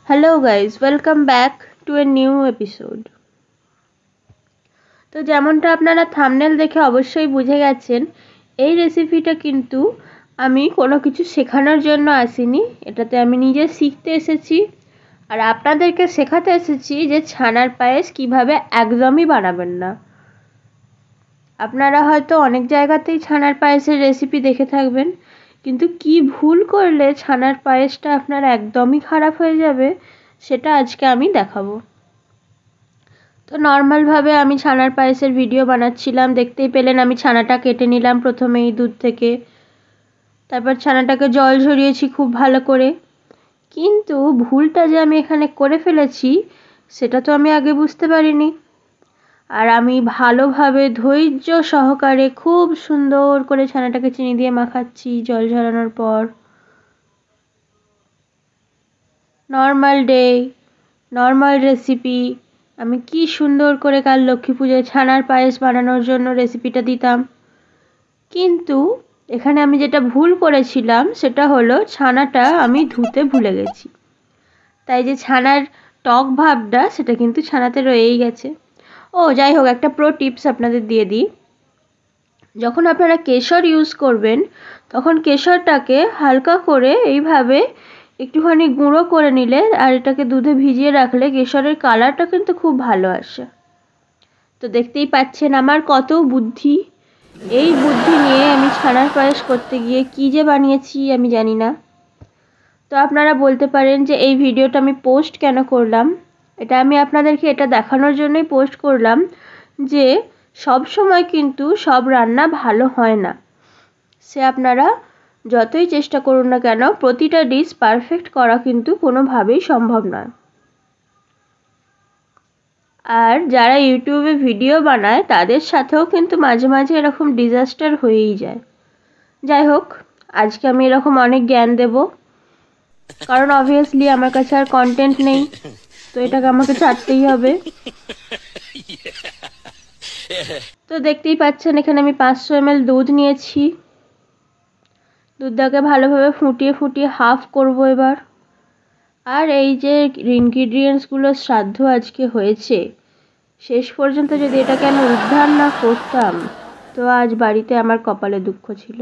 Hello guys, welcome back to a new episode. তো যেমনটা আপনারা থাম্বনেল দেখে অবশ্যই বুঝে গেছেন, এই রেসিপিটা কিন্তু আমি কোনো কিছু শেখানোর জন্য আসিনি। এটাতে আমি নিজে শিখতে এসেছি আর আপনাদেরকে শেখাতে এসেছি যে ছানার পায়েস কিভাবে একদমই বানাবেন না। আপনারা হয়তো অনেক জায়গাতেই ছানার পায়েসের রেসিপি দেখে থাকবেন, কিন্তু কি ভুল করলে ছানার পায়েসটা আপনার একদমই খারাপ হয়ে যাবে সেটা আজকে আমি দেখাবো। তো নর্মালভাবে আমি ছানার পায়েসের ভিডিও বানাচ্ছিলাম, দেখতেই পেলেন আমি ছানাটা কেটে নিলাম প্রথমেই দুধ থেকে, তারপর ছানাটাকে জল ঝরিয়েছি খুব ভালো করে। কিন্তু ভুলটা যে আমি এখানে করে ফেলেছি সেটা তো আমি আগে বুঝতে পারিনি। আর আমি ভালোভাবে ধৈর্য সহকারে খুব সুন্দর করে ছানাটাকে চিনি দিয়ে মাখাচ্ছি জল ঝরানোর পর। নর্মাল ডে, নর্মাল রেসিপি, আমি কি সুন্দর করে কাল লক্ষ্মী পুজোয় ছানার পায়েস বানানোর জন্য রেসিপিটা দিতাম। কিন্তু এখানে আমি যেটা ভুল করেছিলাম সেটা হলো ছানাটা আমি ধুতে ভুলে গেছি, তাই যে ছানার টক ভাবটা সেটা কিন্তু ছানাতে রয়েই গেছে। ও যাই হোক, একটা প্রো টিপস আপনাদের দিয়ে দিই। যখন আপনারা কেশর ইউজ করবেন তখন কেশরটাকে হালকা করে এইভাবে একটুখানি গুঁড়ো করে নিলে আর এটাকে দুধে ভিজিয়ে রাখলে কেশরের কালারটা কিন্তু খুব ভালো আসে। তো দেখতেই পাচ্ছেন আমার কত বুদ্ধি। এই বুদ্ধি নিয়ে আমি ছানার পায়েস করতে গিয়ে কী যে বানিয়েছি আমি জানি না। তো আপনারা বলতে পারেন যে এই ভিডিওটা আমি পোস্ট কেন করলাম। এটা আমি আপনাদেরকে এটা দেখানোর জন্যই পোস্ট করলাম যে সব সময় কিন্তু সব রান্না ভালো হয় না। সে আপনারা যতই চেষ্টা করুন না কেন, প্রতিটা ডিশ পারফেক্ট করা কিন্তু কোনোভাবেই সম্ভব নয়। আর যারা ইউটিউবে ভিডিও বানায় তাদের সাথেও কিন্তু মাঝে মাঝে এরকম ডিজাস্টার হয়েই যায়। যাই হোক, আজকে আমি এরকম অনেক জ্ঞান দেব, কারণ অবভিয়াসলি আমার কাছে আর কন্টেন্ট নেই, তো এটাকে আমাকে ছাড়তেই হবে। তো দেখতেই পাচ্ছেন এখানে আমি 500 ml দুধ নিয়েছি। দুধটাকে ভালোভাবে ফুটিয়ে ফুটিয়ে হাফ করব এবার। আর এই যে ইনগ্রিডিয়েন্টসগুলো শ্রাদ্ধ আজকে হয়েছে, শেষ পর্যন্ত যদি এটাকে আমি উদ্ধার না করতাম তো আজ বাড়িতে আমার কপালে দুঃখ ছিল।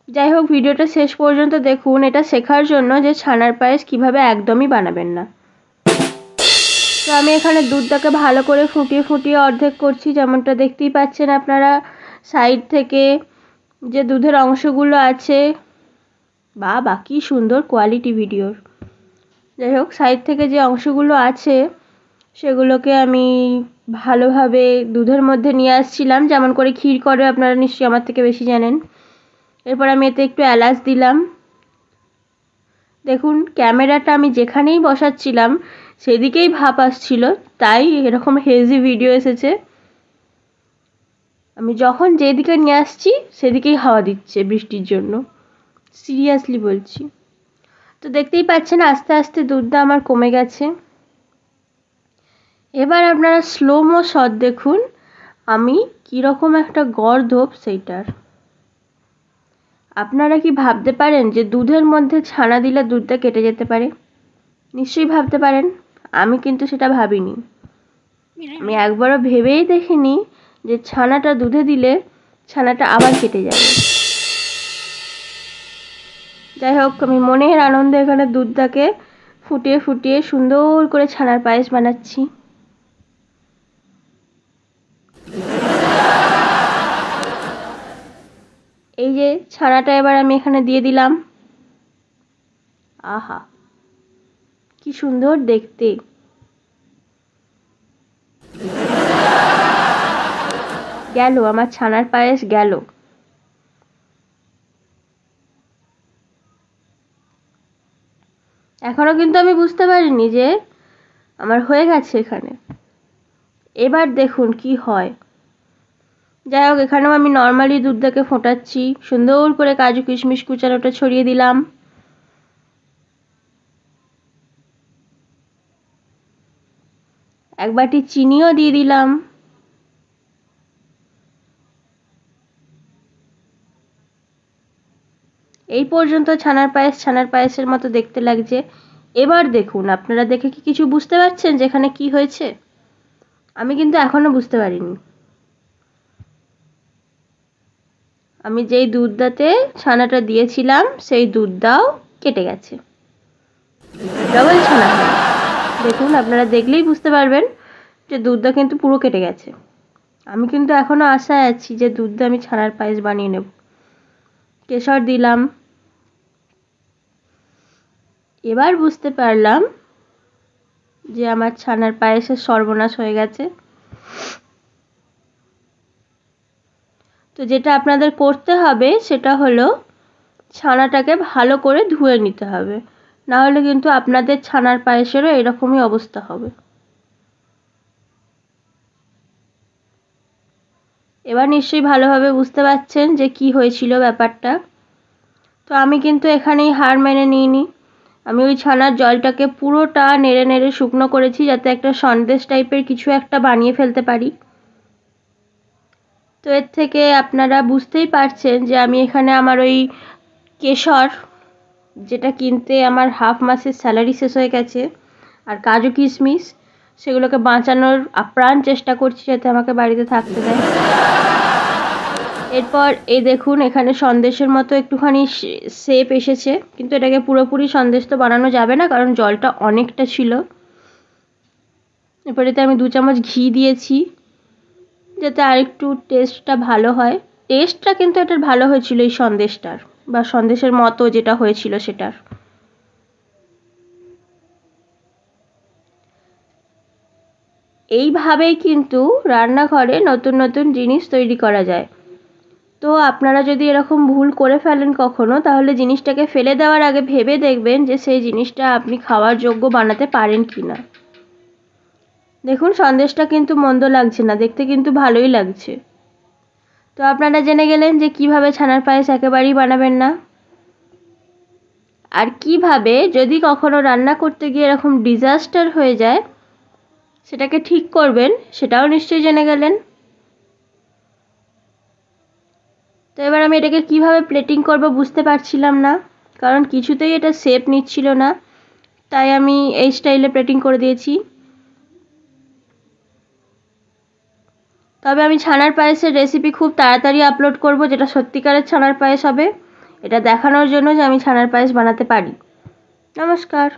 যাই হোক, ভিডিওটা শেষ পর্যন্ত দেখুন, এটা শেখার জন্য যে ছানার পায়েস কিভাবে একদমই বানাবেন না। তো আমি এখানে দুধটাকে ভালো করে ফুটিয়ে ফুটিয়ে অর্ধেক করছি, যেমনটা দেখতেই পাচ্ছেন আপনারা সাইড থেকে যে দুধের অংশগুলো আছে। বা কি সুন্দর কোয়ালিটি ভিডিওর। যাই হোক, সাইড থেকে যে অংশগুলো আছে সেগুলোকে আমি ভালোভাবে দুধের মধ্যে নিয়ে আসছিলাম, যেমন করে ক্ষীর করে, আপনারা নিশ্চয়ই আমার থেকে বেশি জানেন। এরপর আমি এতে একটু এলাচ দিলাম। দেখুন ক্যামেরাটা আমি যেখানেই বসাচ্ছিলাম সেদিকেই ভাপ আসছিল, তাই এরকম হেজি ভিডিও এসেছে। আমি যখন যেদিকে নিয়ে আসছি সেদিকেই হাওয়া দিচ্ছে বৃষ্টির জন্য, সিরিয়াসলি বলছি। তো দেখতেই পাচ্ছেন আস্তে আস্তে দুধটা আমার কমে গেছে। এবার আপনারা স্লোমো শট দেখুন আমি কীরকম একটা গর্দভ সেইটার। আপনারা কি ভাবতে পারেন যে দুধের মধ্যে ছানা দিলে দুধটা কেটে যেতে পারে? নিশ্চয়ই ভাবতে পারেন, আমি কিন্তু সেটা ভাবিনি। আমি একবারও ভেবেই দেখিনি যে ছানাটা দুধে দিলে ছানাটা আবার কেটে যাবে। যাই হোক, আমি মনের আনন্দে এখানে দুধটাকে ফুটিয়ে ফুটিয়ে সুন্দর করে ছানার পায়েস বানাচ্ছি। এই যে ছানাটা এবার আমি এখানে দিয়ে দিলাম। আহা কি সুন্দর দেখতে। গেল আমার ছানার পায়েস গেল। এখনো কিন্তু আমি বুঝতে পারিনি যে আমার হয়ে গেছে এখানে। এবার দেখুন কি হয়। যাই হোক, এখানেও আমি নর্মালি দুধটাকে ফোটাচ্ছি, সুন্দর করে কাজু কিশমিশ কুচানোটা ছড়িয়ে দিলাম। এক বাটি চিনিও দিয়ে দিলাম। এই পর্যন্ত ছানার পায়েসের মতো দেখতে লাগছে। এবার দেখুন, আপনারা দেখে কি কিছু বুঝতে পারছেন যে এখানে কি হয়েছে? আমি কিন্তু এখনো বুঝতে পারিনি। আমি যেই দুধটাতে ছানাটা দিয়েছিলাম সেই দুধটাও কেটে গেছে, ডবল ছানা হয়ে। দেখুন, আপনারা দেখলেই বুঝতে পারবেন যে দুধটা কিন্তু পুরো কেটে গেছে। আমি কিন্তু এখনো আশায় আছি যে দুধটা আমি ছানার পায়েস বানিয়ে নেব। কেশর দিলাম। এবার বুঝতে পারলাম যে আমার ছানার পায়েসের সর্বনাশ হয়ে গেছে। তো যেটা আপনাদের করতে হবে সেটা হলো ছানাটাকে ভালো করে ধুয়ে নিতে হবে, না হলে কিন্তু আপনাদের ছানার পায়েসেরও এরকমই অবস্থা হবে। এবার নিশ্চয়ই ভালোভাবে বুঝতে পারছেন যে কি হয়েছিল ব্যাপারটা। তো আমি কিন্তু এখানেই হার মেনে নিইনি। আমি ওই ছানার জলটাকে পুরোটা নেড়ে নেড়ে শুকনো করেছি, যাতে একটা সন্দেশ টাইপের কিছু একটা বানিয়ে ফেলতে পারি। তো এর থেকে আপনারা বুঝতেই পারছেন যে আমি এখানে আমার ওই কেশর, যেটা কিনতে আমার হাফ মাসের স্যালারি শেষ হয়ে গেছে, আর কাজু কিশমিশ, সেগুলোকে বাঁচানোর আপ্রাণ চেষ্টা করছি যাতে আমাকে বাড়িতে থাকতে দেয়। এরপর এই দেখুন, এখানে সন্দেশের মতো একটুখানি শেপ এসেছে, কিন্তু এটাকে পুরোপুরি সন্দেশ তো বানানো যাবে না, কারণ জলটা অনেকটা ছিল। এরপর এতে আমি 2 চামচ ঘি দিয়েছি, যাতে আরেকটু টেস্টটা ভালো হয়। টেস্টটা কিন্তু এটার ভালো হয়েছিল, এই সন্দেশটার, বা সন্দেশের মতো যেটা হয়েছিল সেটার। এইভাবেই কিন্তু রান্নাঘরে নতুন নতুন জিনিস তৈরি করা যায়। তো আপনারা যদি এরকম ভুল করে ফেলেন কখনো, তাহলে জিনিসটাকে ফেলে দেওয়ার আগে ভেবে দেখবেন যে সেই জিনিসটা আপনি খাওয়ার যোগ্য বানাতে পারেন কি না। দেখুন, সন্দেশটা কিন্তু মন্দ লাগছে না, দেখতে কিন্তু ভালোই লাগছে। তো আপনারা জেনে গেলেন যে কিভাবে ছানার পায়েস একেবারেই বানাবেন না, আর কিভাবে যদি কখনো রান্না করতে গিয়ে এরকম ডিজাস্টার হয়ে যায় সেটাকে ঠিক করবেন, সেটাও নিশ্চয়ই জেনে গেলেন। তো এবার আমি এটাকে কিভাবে প্লেটিং করব বুঝতে পারছিলাম না, কারণ কিছুতেই এটা শেপ নিচ্ছিল না, তাই আমি এই স্টাইলে প্লেটিং করে দিয়েছি। তবে আমি ছানার পায়েসের রেসিপি খুব তাড়াতাড়ি আপলোড করব, যেটা সত্যিকারের ছানার পায়েস হবে, এটা দেখানোর জন্য যে আমি ছানার পায়েস বানাতে পারি। নমস্কার।